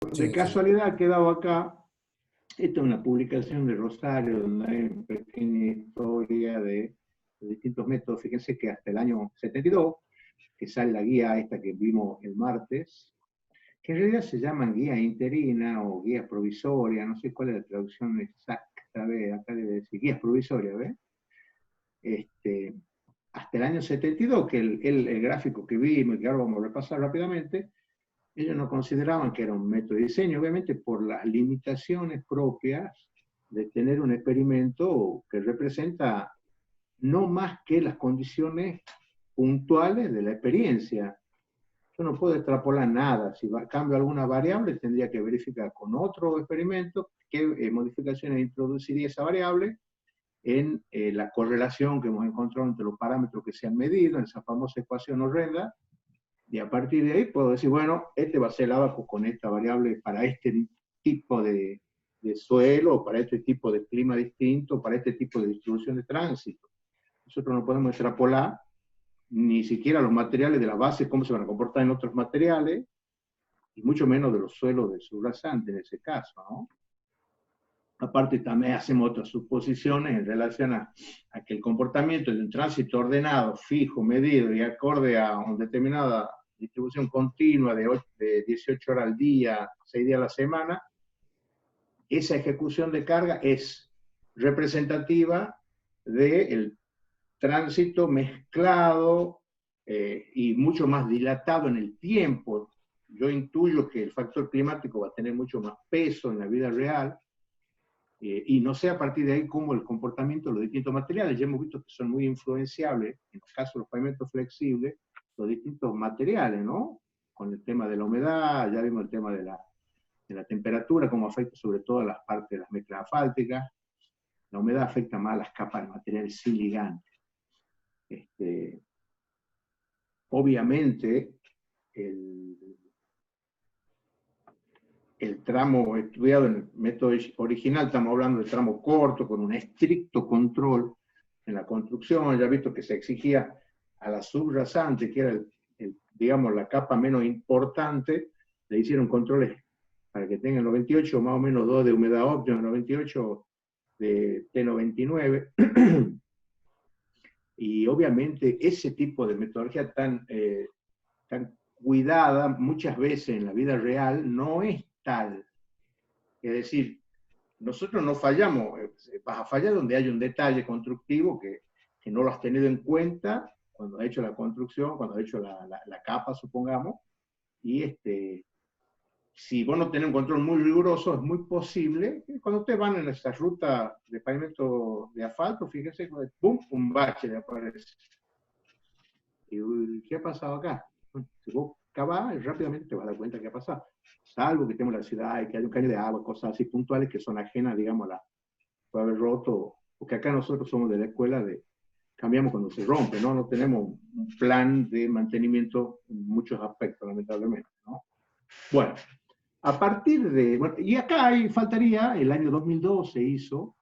De Sí, sí. casualidad ha quedado acá. Esta es una publicación de Rosario, donde hay una pequeña historia de distintos métodos. Fíjense que hasta el año 72, que sale la guía esta que vimos el martes, que en realidad se llaman guía interina o guía provisoria, no sé cuál es la traducción exacta, acá debe decir guías provisorias, ¿ves? Este, hasta el año 72, que el gráfico que vimos y que ahora vamos a repasar rápidamente, ellos no consideraban que era un método de diseño, obviamente por las limitaciones propias de tener un experimento que representa no más que las condiciones puntuales de la experiencia. Yo no puedo extrapolar nada. Si cambio alguna variable, tendría que verificar con otro experimento qué modificaciones introduciría esa variable en la correlación que hemos encontrado entre los parámetros que se han medido, en esa famosa ecuación horrenda, y a partir de ahí puedo decir, bueno, este va a ser el abajo con esta variable para este tipo de suelo, para este tipo de clima distinto, para este tipo de distribución de tránsito. Nosotros no podemos extrapolar ni siquiera los materiales de la base, cómo se van a comportar en otros materiales, y mucho menos de los suelos de subrasante en ese caso, ¿no? Aparte también hacemos otras suposiciones en relación a que el comportamiento de un tránsito ordenado, fijo, medido y acorde a una determinada distribución continua de 18 horas al día, 6 días a la semana, esa ejecución de carga es representativa del tránsito mezclado y mucho más dilatado en el tiempo. Yo intuyo que el factor climático va a tener mucho más peso en la vida real, y no sé a partir de ahí cómo el comportamiento de los distintos materiales. Ya hemos visto que son muy influenciables, en el caso de los pavimentos flexibles, los distintos materiales, ¿no? Con el tema de la humedad, ya vimos el tema de la temperatura, cómo afecta sobre todo a las partes de las mezclas asfálticas. La humedad afecta más a las capas de materiales sin ligantes. Obviamente, el tramo estudiado en el método original, estamos hablando de tramo corto, con un estricto control en la construcción. Ya he visto que se exigía a la subrasante, que era digamos, la capa menos importante, le hicieron controles para que tengan 98, más o menos 2 de humedad óptima, 98 de T99. Y obviamente ese tipo de metodología tan cuidada muchas veces en la vida real no es tal. Es decir, nosotros no fallamos, vas a fallar donde hay un detalle constructivo que no lo has tenido en cuenta cuando has hecho la construcción, cuando has hecho la capa, supongamos, y si vos no tenés un control muy riguroso, es muy posible que cuando ustedes van en esta ruta de pavimento de asfalto, fíjense, ¡pum!, un bache le aparece. ¿Y qué ha pasado acá? Si vos cavás, rápidamente te vas a dar cuenta qué ha pasado. Salvo que tenemos la ciudad y que hay un caño de agua, cosas así puntuales que son ajenas, digamos, a la puede haber roto, porque acá nosotros somos de la escuela de cambiamos cuando se rompe, ¿no? No tenemos un plan de mantenimiento en muchos aspectos, lamentablemente, ¿no? Bueno, a partir de, bueno, y acá faltaría, el año 2002 se hizo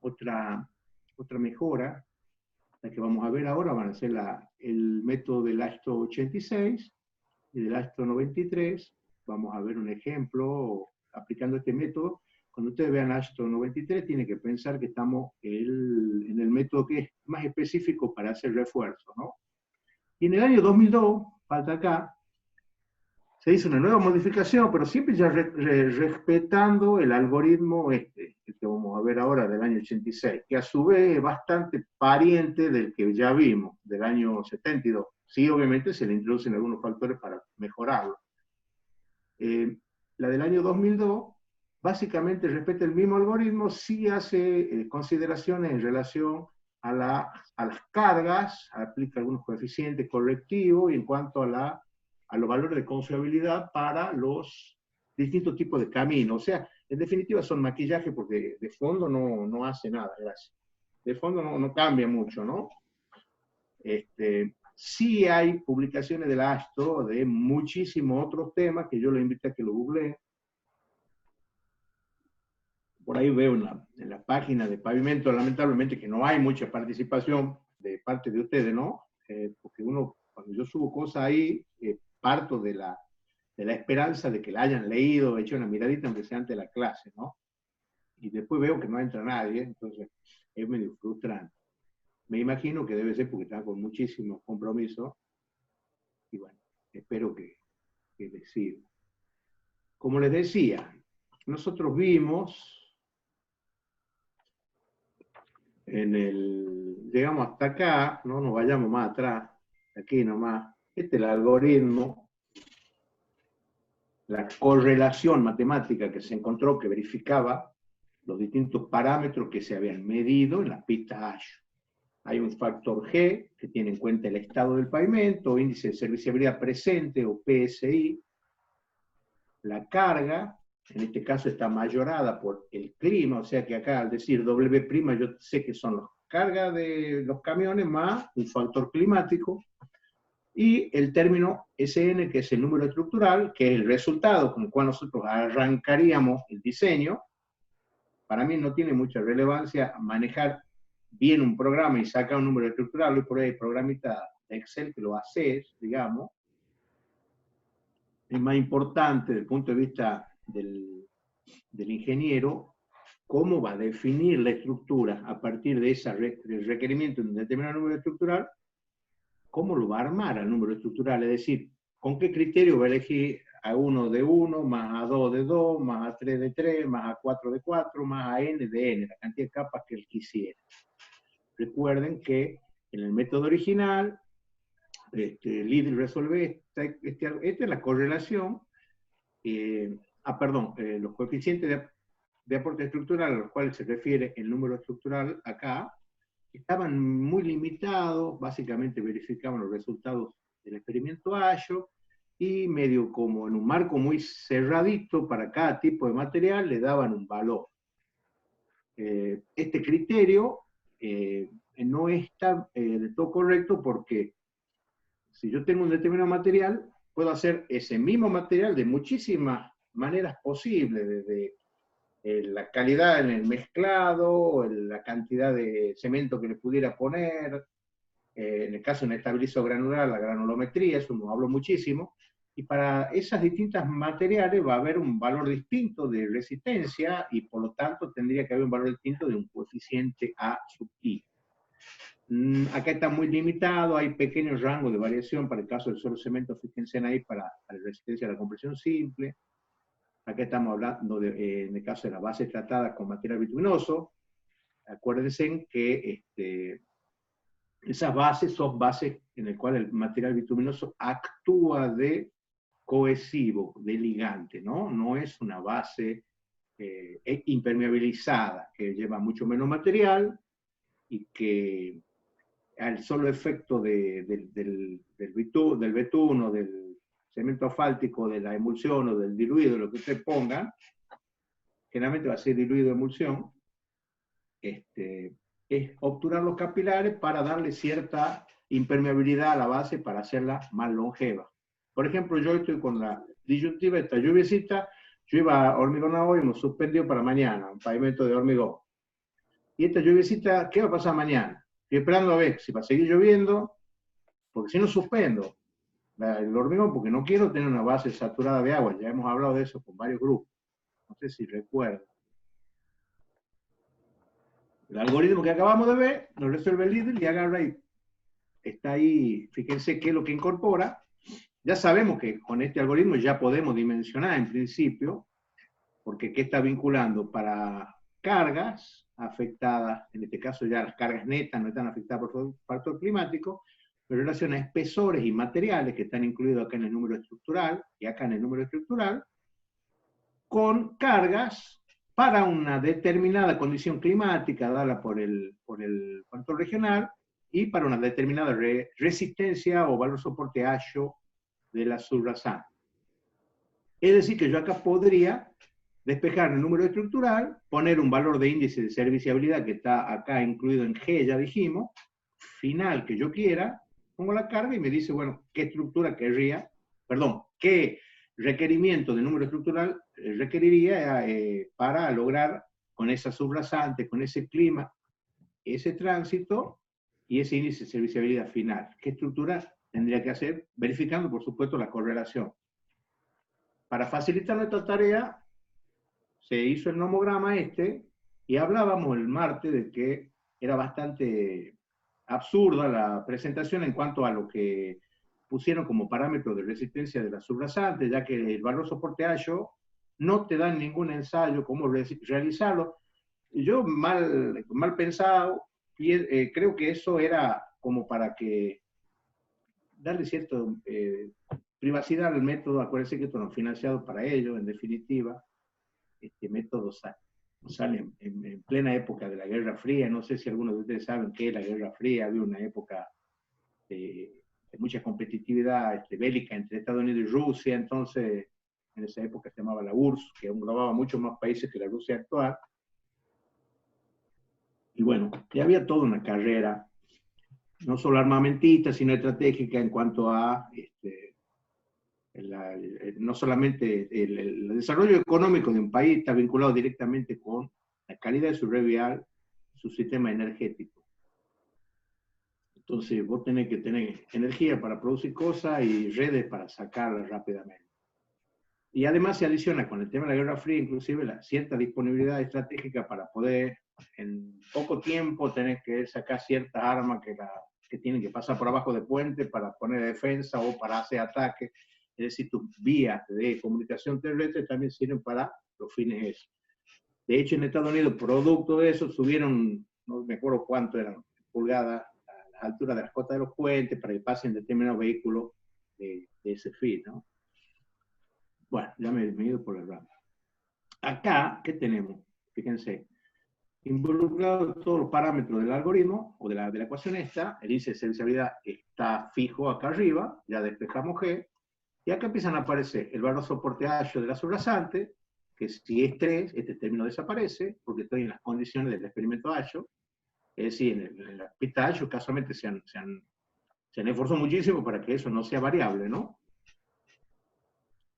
otra mejora, la que vamos a ver ahora van a ser el método del ASTO 86 y del ASTO 93. Vamos a ver un ejemplo aplicando este método. Cuando ustedes vean ASTO 93, tienen que pensar que estamos en el método que es más específico para hacer refuerzo, ¿no? Y en el año 2002, falta acá, se hizo una nueva modificación, pero siempre ya respetando el algoritmo el que vamos a ver ahora del año 86, que a su vez es bastante pariente del que ya vimos, del año 72. Sí, obviamente se le introducen algunos factores para mejorarlo. La del año 2002 básicamente respeta el mismo algoritmo, sí hace consideraciones en relación a las cargas, aplica algunos coeficientes correctivos y en cuanto a los valores de confiabilidad para los distintos tipos de caminos. O sea, en definitiva son maquillaje porque de fondo no hace nada, gracias. De fondo no cambia mucho, ¿no? Sí hay publicaciones de la ASTO de muchísimos otros temas que yo les invito a que lo googleen. Por ahí veo en la página de Pavimento, lamentablemente, que no hay mucha participación de parte de ustedes, ¿no? Porque cuando yo subo cosas ahí, parto de la esperanza de que la hayan leído, hecho una miradita aunque sea antes de la clase, ¿no? Y después veo que no entra nadie, entonces es medio frustrante. Me imagino que debe ser porque están con muchísimos compromisos, y bueno, espero que les sirva. Como les decía, nosotros vimos llegamos hasta acá, no nos vayamos más atrás, aquí nomás, este es el algoritmo, la correlación matemática que se encontró, que verificaba los distintos parámetros que se habían medido en las pistas ASHO. Hay un factor G que tiene en cuenta el estado del pavimento, índice de serviciabilidad presente o PSI, la carga, en este caso está mayorada por el clima, o sea que acá al decir W', yo sé que son las cargas de los camiones más un factor climático, y el término SN, que es el número estructural, que es el resultado con el cual nosotros arrancaríamos el diseño. Para mí no tiene mucha relevancia manejar bien un programa y sacar un número estructural, y por ahí hay programitas de Excel que lo haces, digamos. Es más importante desde el punto de vista del ingeniero, cómo va a definir la estructura a partir de del requerimiento de un determinado número estructural, cómo lo va a armar al número estructural, es decir, con qué criterio va a elegir a 1 de 1, más a 2 de 2, más a 3 de 3, más a 4 de 4, más a n de n, la cantidad de capas que él quisiera. Recuerden que en el método original, Lidl resuelve esta es la correlación, los coeficientes de aporte estructural a los cuales se refiere el número estructural acá, estaban muy limitados, básicamente verificaban los resultados del experimento ASHO, y medio como en un marco muy cerradito para cada tipo de material le daban un valor. Este criterio no está del todo correcto, porque si yo tengo un determinado material, puedo hacer ese mismo material de muchísimas maneras posibles, desde la calidad en el mezclado, la cantidad de cemento que le pudiera poner, en el caso de un estabilizo granular, la granulometría, eso no hablo muchísimo, y para esas distintas materiales va a haber un valor distinto de resistencia, y por lo tanto tendría que haber un valor distinto de un coeficiente A sub I. Acá está muy limitado, hay pequeños rangos de variación para el caso del suelo cemento, fíjense ahí, para la resistencia a la compresión simple. Acá estamos hablando en el caso de la base tratada con material bituminoso. Acuérdense que esas bases son bases en las cuales el material bituminoso actúa de cohesivo, de ligante, ¿no? No es una base impermeabilizada, que lleva mucho menos material y que al solo efecto del betuno, del cemento asfáltico, de la emulsión o del diluido, lo que usted ponga, generalmente va a ser diluido emulsión, es obturar los capilares para darle cierta impermeabilidad a la base para hacerla más longeva. Por ejemplo, yo estoy con la disyuntiva, esta lluviecita, yo iba a hormigón hoy, hemos suspendido para mañana, un pavimento de hormigón. Y esta lluviecita, ¿qué va a pasar mañana? Estoy esperando a ver si va a seguir lloviendo, porque si no suspendo el hormigón, porque no quiero tener una base saturada de agua. Ya hemos hablado de eso con varios grupos. No sé si recuerdan. El algoritmo que acabamos de ver lo resuelve el Lidl y agarra y está ahí. Fíjense qué es lo que incorpora. Ya sabemos que con este algoritmo ya podemos dimensionar en principio, porque ¿qué está vinculando? Para cargas afectadas, en este caso ya las cargas netas no están afectadas por factor climático, pero relaciona espesores y materiales que están incluidos acá en el número estructural y acá en el número estructural, con cargas para una determinada condición climática dada por el factor regional y para una determinada resistencia o valor soporte ASHO de la subrasante. Es decir, que yo acá podría despejar el número estructural, poner un valor de índice de serviciabilidad que está acá incluido en G, ya dijimos, final que yo quiera, pongo la carga y me dice, bueno, qué estructura querría, perdón, qué requerimiento de número estructural requeriría para lograr con esa subrasante, con ese clima, ese tránsito y ese índice de serviciabilidad final. ¿Qué estructura tendría que hacer? Verificando, por supuesto, la correlación. para facilitar nuestra tarea, se hizo el nomograma y hablábamos el martes de que era bastante absurda la presentación en cuanto a lo que pusieron como parámetro de resistencia de la subrasante, ya que el valor soporte Ayo no te dan ningún ensayo cómo realizarlo. Yo mal pensado, creo que eso era como para que darle cierta privacidad al método. Acuérdense que esto no es financiado para ello, en definitiva. Este método sale en plena época de la Guerra Fría. No sé si algunos de ustedes saben qué es la Guerra Fría. Había una época de mucha competitividad bélica entre Estados Unidos y Rusia. Entonces, en esa época se llamaba la URSS, que englobaba muchos más países que la Rusia actual. Y bueno, ya había toda una carrera, no solo armamentista, sino estratégica en cuanto a no solamente el desarrollo económico de un país está vinculado directamente con la calidad de su red vial, su sistema energético. Entonces vos tenés que tener energía para producir cosas y redes para sacarlas rápidamente. Y además se adiciona con el tema de la Guerra Fría, inclusive cierta disponibilidad estratégica para poder en poco tiempo tener que sacar ciertas armas que tienen que pasar por abajo de puentes para poner defensa o para hacer ataques. Es decir, tus vías de comunicación terrestre también sirven para los fines esos. De hecho, en Estados Unidos, producto de eso, subieron, no me acuerdo cuánto eran pulgadas, a la altura de las cotas de los puentes para que pasen determinados vehículos de ese fin, ¿no? Bueno, ya me he ido por el ramo. Acá, ¿qué tenemos? Fíjense, involucrados todos los parámetros del algoritmo o de la ecuación esta, el índice de serviciabilidad está fijo acá arriba, ya despejamos G, y acá empiezan a aparecer el valor soporte Ayo de la subrasante, que si es 3, este término desaparece, porque estoy en las condiciones del experimento Ayo, es decir, en la pista Ayo casualmente se han esforzado muchísimo para que eso no sea variable, ¿no?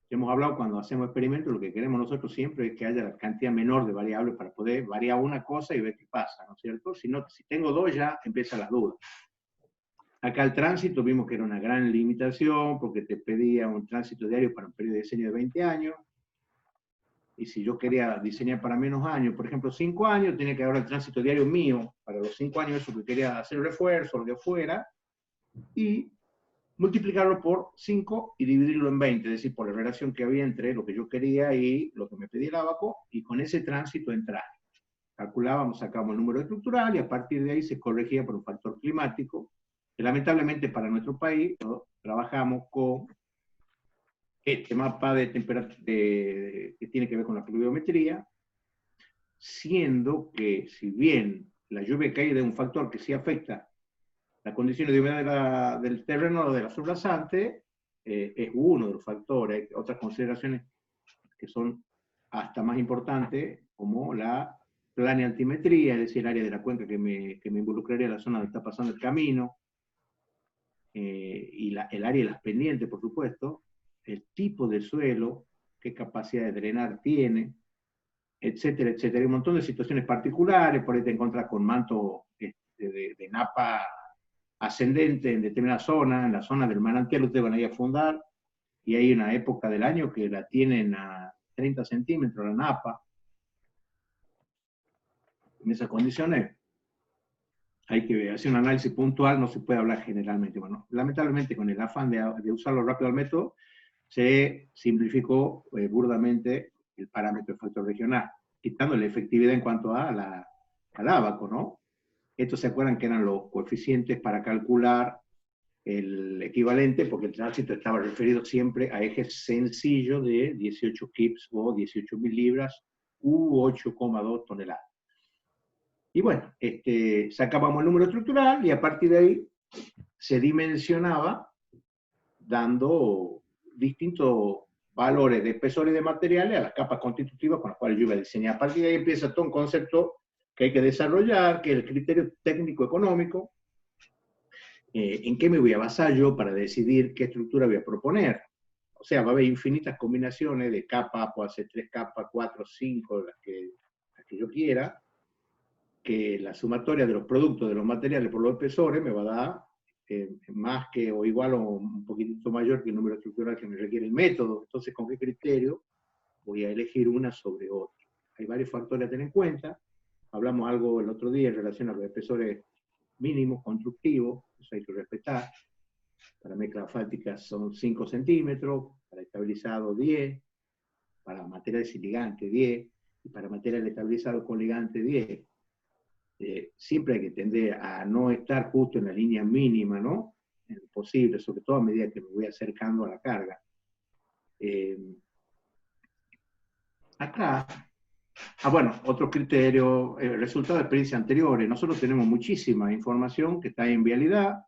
Hemos hablado cuando hacemos experimentos, lo que queremos nosotros siempre es que haya la cantidad menor de variables para poder variar una cosa y ver qué pasa, ¿no es cierto? Si tengo dos ya empiezan las dudas. Acá el tránsito vimos que era una gran limitación porque te pedía un tránsito diario para un periodo de diseño de 20 años. Y si yo quería diseñar para menos años, por ejemplo 5 años, tenía que haber el tránsito diario mío para los 5 años, eso que quería hacer el refuerzo, lo que fuera, y multiplicarlo por 5 y dividirlo en 20, es decir, por la relación que había entre lo que yo quería y lo que me pedía el abaco, y con ese tránsito entrar. Calculábamos, sacábamos el número estructural y a partir de ahí se corregía por un factor climático, que lamentablemente para nuestro país trabajamos con este mapa de temperatura que tiene que ver con la pluviometría, siendo que si bien la lluvia cae de un factor que sí afecta las condiciones de humedad del terreno de la subrasante, es uno de los factores. Hay otras consideraciones que son hasta más importantes, como la planealtimetría, es decir, el área de la cuenca que me involucraría en la zona donde está pasando el camino, y el área de las pendientes, por supuesto, el tipo de suelo, qué capacidad de drenar tiene, etcétera, etcétera. Hay un montón de situaciones particulares, por ahí te encuentras con manto de napa ascendente en determinada zona, en la zona del manantial ustedes van a ir a fundar, y hay una época del año que la tienen a 30 centímetros la napa. En esas condiciones hay que hacer un análisis puntual, no se puede hablar generalmente. Bueno, lamentablemente con el afán de usarlo rápido al método, se simplificó burdamente el parámetro de factor regional, quitando la efectividad en cuanto a al ábaco, ¿no? Estos se acuerdan que eran los coeficientes para calcular el equivalente, porque el tránsito estaba referido siempre a ejes sencillos de 18 kips o 18.000 libras u 8,2 toneladas. Y bueno, sacábamos el número estructural y a partir de ahí se dimensionaba dando distintos valores de espesores de materiales a las capas constitutivas con las cuales yo iba a diseñar. A partir de ahí empieza todo un concepto que hay que desarrollar, que es el criterio técnico-económico. ¿En qué me voy a basar yo para decidir qué estructura voy a proponer? O sea, va a haber infinitas combinaciones de capas, puede ser 3 capas, 4, 5, las que yo quiera, que la sumatoria de los productos de los materiales por los espesores me va a dar más que o igual o un poquitito mayor que el número estructural que me requiere el método. Entonces, ¿con qué criterio voy a elegir una sobre otra? Hay varios factores a tener en cuenta. Hablamos algo el otro día en relación a los espesores mínimos constructivos, eso hay que respetar. Para mezcla asfáltica son 5 centímetros, para estabilizado 10, para materiales sin ligante 10, y para material estabilizado con ligante 10. Siempre hay que tender a no estar justo en la línea mínima, ¿no? En lo posible, sobre todo a medida que me voy acercando a la carga. Acá, bueno, otro criterio, resultado de experiencias anteriores. Nosotros tenemos muchísima información que está en vialidad,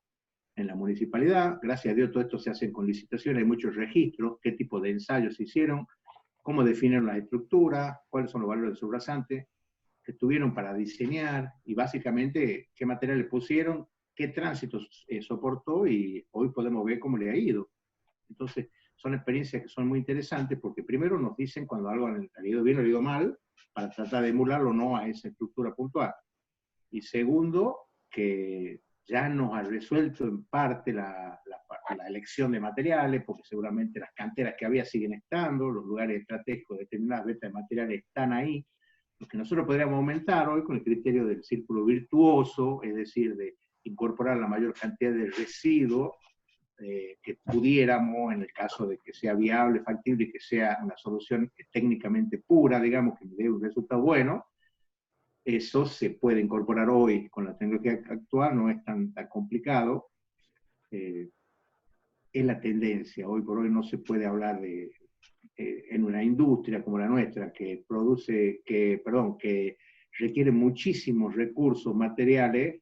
en la municipalidad. Gracias a Dios todo esto se hace con licitaciones, hay muchos registros, qué tipo de ensayos se hicieron, cómo definen las estructuras, cuáles son los valores de subrasante que tuvieron para diseñar y básicamente qué materiales pusieron, qué tránsitos soportó y hoy podemos ver cómo le ha ido. Entonces, son experiencias que son muy interesantes porque primero nos dicen cuando algo ha ido bien o ha ido mal para tratar de emularlo o no a esa estructura puntual. Y segundo, que ya nos ha resuelto en parte la elección de materiales, porque seguramente las canteras que había siguen estando, los lugares estratégicos de determinadas vetas de materiales están ahí, lo que nosotros podríamos aumentar hoy con el criterio del círculo virtuoso, es decir, de incorporar la mayor cantidad de residuos que pudiéramos, en el caso de que sea viable, factible y que sea una solución técnicamente pura, digamos, que me dé un resultado bueno. Eso se puede incorporar hoy con la tecnología actual, no es tan complicado. Es la tendencia. Hoy por hoy no se puede hablar de, en una industria como la nuestra, que que requiere muchísimos recursos materiales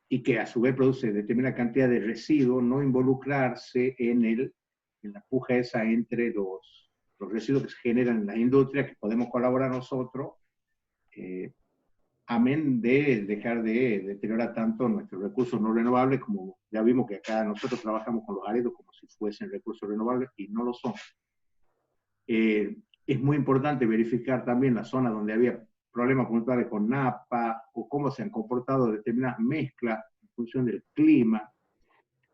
y que a su vez produce determinada cantidad de residuos, no involucrarse en la puja esa entre los residuos que se generan en las industrias, que podemos colaborar nosotros, amén de dejar de deteriorar tanto nuestros recursos no renovables, como ya vimos que acá nosotros trabajamos con los áridos como si fuesen recursos renovables y no lo son. Es muy importante verificar también las zonas donde había problemas puntuales con napa o cómo se han comportado determinadas mezclas en función del clima.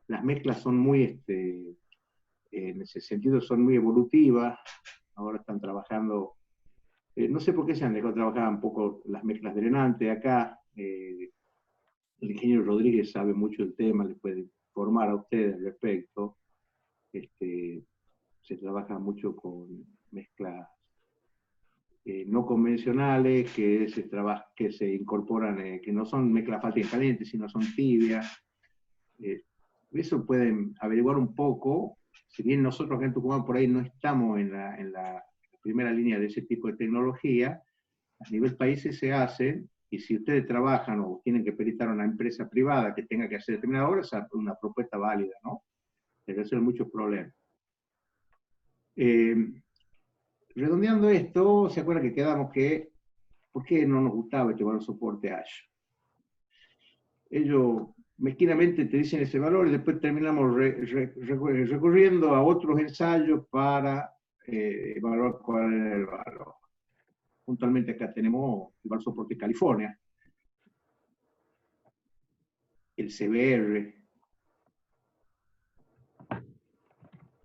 Las mezclas son muy, en ese sentido, son muy evolutivas. Ahora están trabajando, no sé por qué se han dejado trabajar un poco las mezclas drenantes acá. El ingeniero Rodríguez sabe mucho del tema, le puede informar a ustedes al respecto. Se trabaja mucho con mezclas no convencionales, que se incorporan, que no son mezclas asfálticas calientes, sino son tibias. Eso pueden averiguar un poco, si bien nosotros acá en Tucumán por ahí no estamos en la primera línea de ese tipo de tecnología, a nivel países se hacen, y si ustedes trabajan o tienen que peritar a una empresa privada que tenga que hacer determinada obra, es una propuesta válida, ¿no? Debe resuelve muchos problemas. Redondeando esto, se acuerda que quedamos que, ¿por qué no nos gustaba llevar un soporte Ash? Ellos mezquinamente te dicen ese valor y después terminamos recurriendo a otros ensayos para evaluar cuál era el valor. Puntualmente acá tenemos el valor soporte California, el CBR,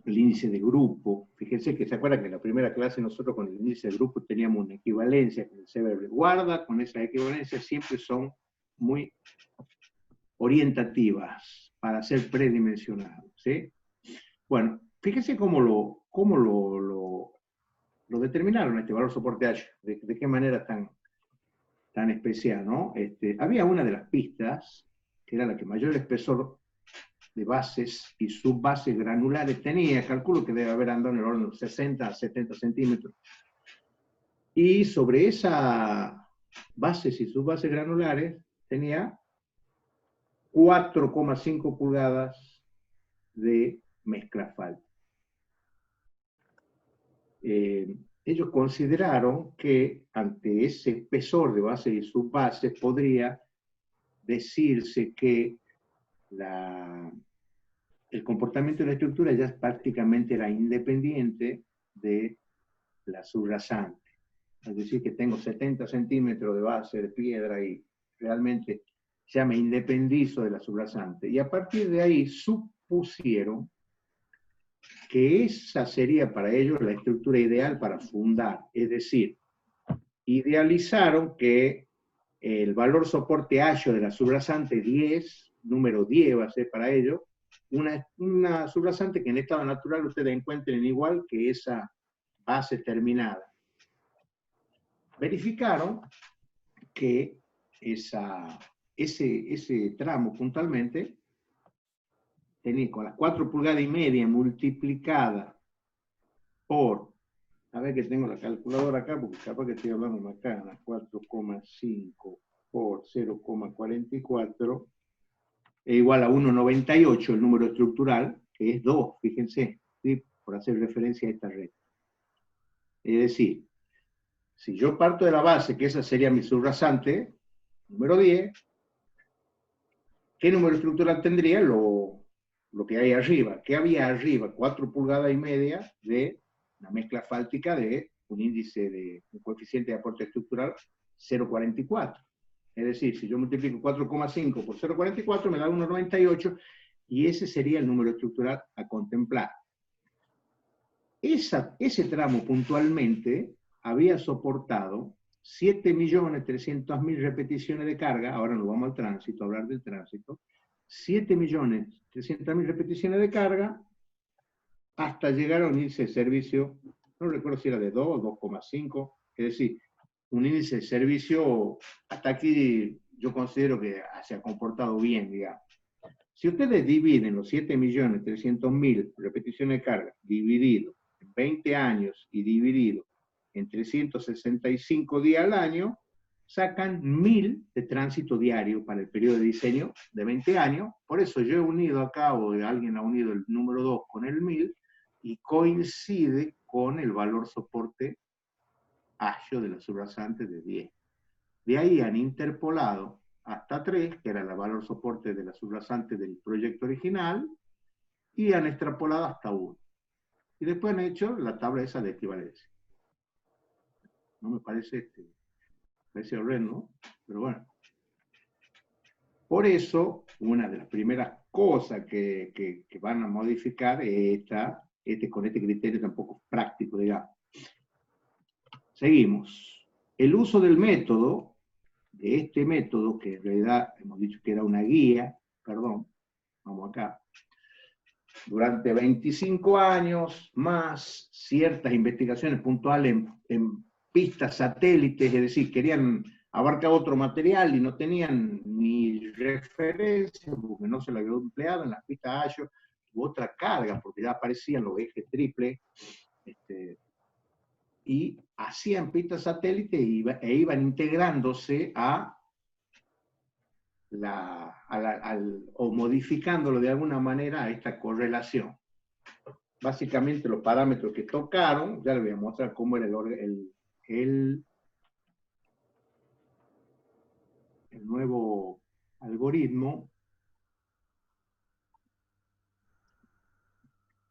el índice de grupo. Fíjense que se acuerdan que en la primera clase nosotros con el índice de grupo teníamos una equivalencia con el CBR. Guarda con esas equivalencias, siempre son muy orientativas para ser predimensionados, ¿sí? Bueno, fíjense cómo lo determinaron este valor soporte H, de qué manera tan especial, ¿no? Había una de las pistas, que era la que mayor espesor de bases y subbases granulares tenía, calculo que debe haber andado en el orden de 60 a 70 centímetros. Y sobre esa bases y subbases granulares tenía 4,5 pulgadas de mezcla asfáltica. Ellos consideraron que ante ese espesor de bases y subbases podría decirse que el comportamiento de la estructura ya prácticamente era independiente de la subrasante. Es decir, que tengo 70 centímetros de base de piedra y realmente ya me independizo de la subrasante. Y a partir de ahí supusieron que esa sería para ellos la estructura ideal para fundar. Es decir, idealizaron que el valor soporte ayo de la subrasante 10, número 10 va a ser para ellos, una subrasante que en estado natural ustedes encuentren igual que esa base terminada. Verificaron que ese tramo puntualmente tenía con las 4,5 pulgadas multiplicada por, a ver que tengo la calculadora acá, porque capaz que estoy hablando macana, 4,5 por 0,44 es igual a 1,98 el número estructural, que es 2, fíjense, ¿sí? Por hacer referencia a esta red. Es decir, si yo parto de la base, que esa sería mi subrasante, número 10, ¿qué número estructural tendría? Lo que hay arriba. ¿Qué había arriba? 4,5 pulgadas de una mezcla fáltica de un coeficiente de aporte estructural 0,44. Es decir, si yo multiplico 4,5 por 0,44 me da 1,98 y ese sería el número estructural a contemplar. Ese tramo puntualmente había soportado 7.300.000 repeticiones de carga, ahora nos vamos al tránsito, a hablar del tránsito, 7.300.000 repeticiones de carga hasta llegar a un índice de servicio, no recuerdo si era de 2 o 2,5, es decir, un índice de servicio, hasta aquí yo considero que se ha comportado bien, digamos. Si ustedes dividen los 7.300.000 repeticiones de carga dividido en 20 años y dividido en 365 días al año, sacan 1.000 de tránsito diario para el periodo de diseño de 20 años. Por eso yo he unido acá, o alguien ha unido el número 2 con el 1.000, y coincide con el valor soporte ayo de la subrasante de 10. De ahí han interpolado hasta 3, que era el valor soporte de la subrasante del proyecto original, y han extrapolado hasta 1. Y después han hecho la tabla esa de equivalencia. No me parece, parece horrendo, ¿no? Pero bueno. Por eso, una de las primeras cosas que van a modificar es con este criterio tampoco práctico, digamos. Seguimos. El uso del método, de este método, que en realidad hemos dicho que era una guía, perdón, vamos acá, durante 25 años, más ciertas investigaciones puntuales en pistas satélites, es decir, querían abarcar otro material y no tenían ni referencia, porque no se lo había empleado en las pistas AYO, u otra carga, porque ya aparecían los ejes triples, y hacían pistas satélites e iban integrándose o modificándolo de alguna manera a esta correlación. Básicamente los parámetros que tocaron, ya les voy a mostrar cómo era el nuevo algoritmo.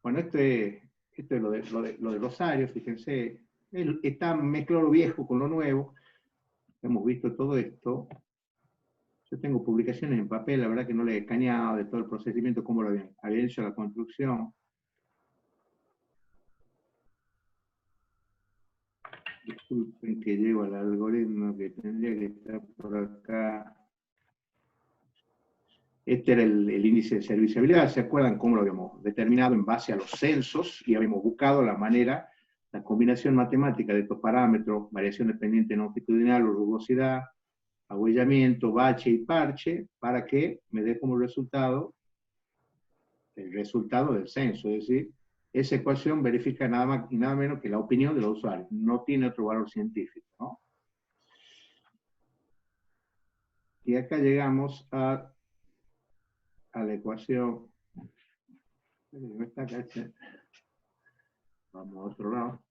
Bueno, este es lo de Rosario, fíjense, está mezclado lo viejo con lo nuevo, hemos visto todo esto. Yo tengo publicaciones en papel, la verdad que no le he escaneado de todo el procedimiento, cómo lo habían hecho la construcción. Disculpen que llevo al algoritmo que tendría que estar por acá. Este era el índice de serviciabilidad. ¿Se acuerdan cómo lo habíamos determinado en base a los censos? Y habíamos buscado la manera, la combinación matemática de estos parámetros, variación dependiente longitudinal o rugosidad, ahuellamiento, bache y parche, para que me dé como resultado el resultado del censo. Es decir, esa ecuación verifica nada más y nada menos que la opinión de los usuarios. No tiene otro valor científico, ¿no? Y acá llegamos a la ecuación. No está acá. Vamos a otro lado.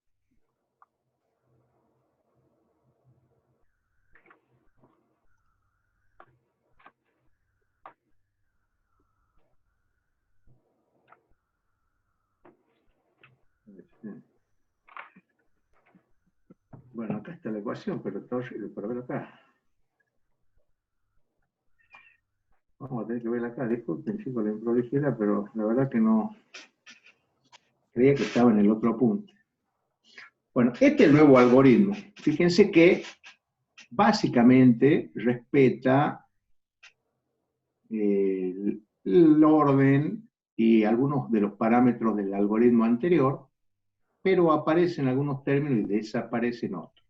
Bueno, acá está la ecuación, pero todo para ver acá. Vamos a tener que verla acá. Disculpen, chicos, la improvisidad, pero la verdad que no. Creía que estaba en el otro apunte. Bueno, este es el nuevo algoritmo. Fíjense que básicamente respeta el orden y algunos de los parámetros del algoritmo anterior, pero aparecen algunos términos y desaparecen otros.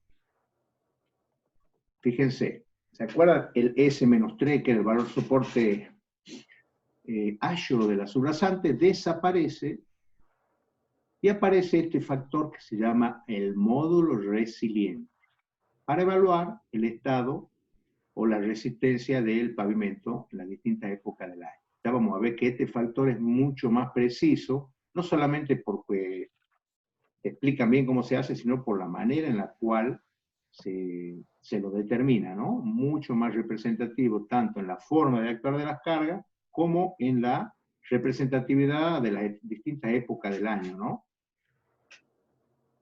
Fíjense, ¿se acuerdan el S-3, que es el valor soporte ágilo de la subrasante? Desaparece y aparece este factor que se llama el módulo resiliente, para evaluar el estado o la resistencia del pavimento en las distintas épocas del año. Ya vamos a ver que este factor es mucho más preciso, no solamente porque explican bien cómo se hace, sino por la manera en la cual se lo determina, ¿no? Mucho más representativo, tanto en la forma de actuar de las cargas, como en la representatividad de las distintas épocas del año, ¿no?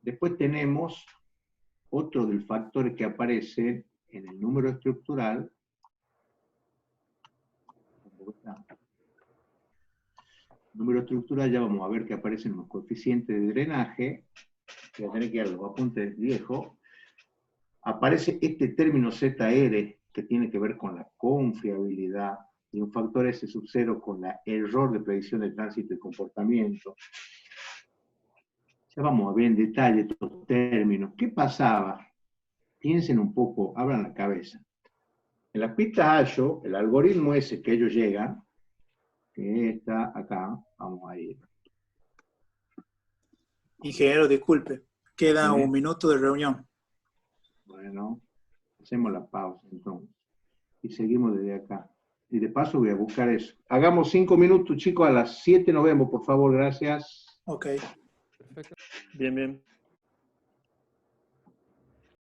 Después tenemos otro del factor que aparece en el número estructural. Número estructural, ya vamos a ver que aparecen los coeficientes de drenaje. Voy a tener que ir a los apuntes viejos. Aparece este término ZR, que tiene que ver con la confiabilidad, y un factor S sub 0 con la error de predicción de tránsito y comportamiento. Ya vamos a ver en detalle estos términos. ¿Qué pasaba? Piensen un poco, abran la cabeza. En las pistas AYO, el algoritmo ese que ellos llegan, que está acá, vamos a ir. Ingeniero, disculpe, queda un minuto de reunión. Bueno, hacemos la pausa entonces. Y seguimos desde acá. Y de paso voy a buscar eso. Hagamos 5 minutos, chicos, a las 7 nos vemos, por favor, gracias. Ok. Perfecto. Bien, bien.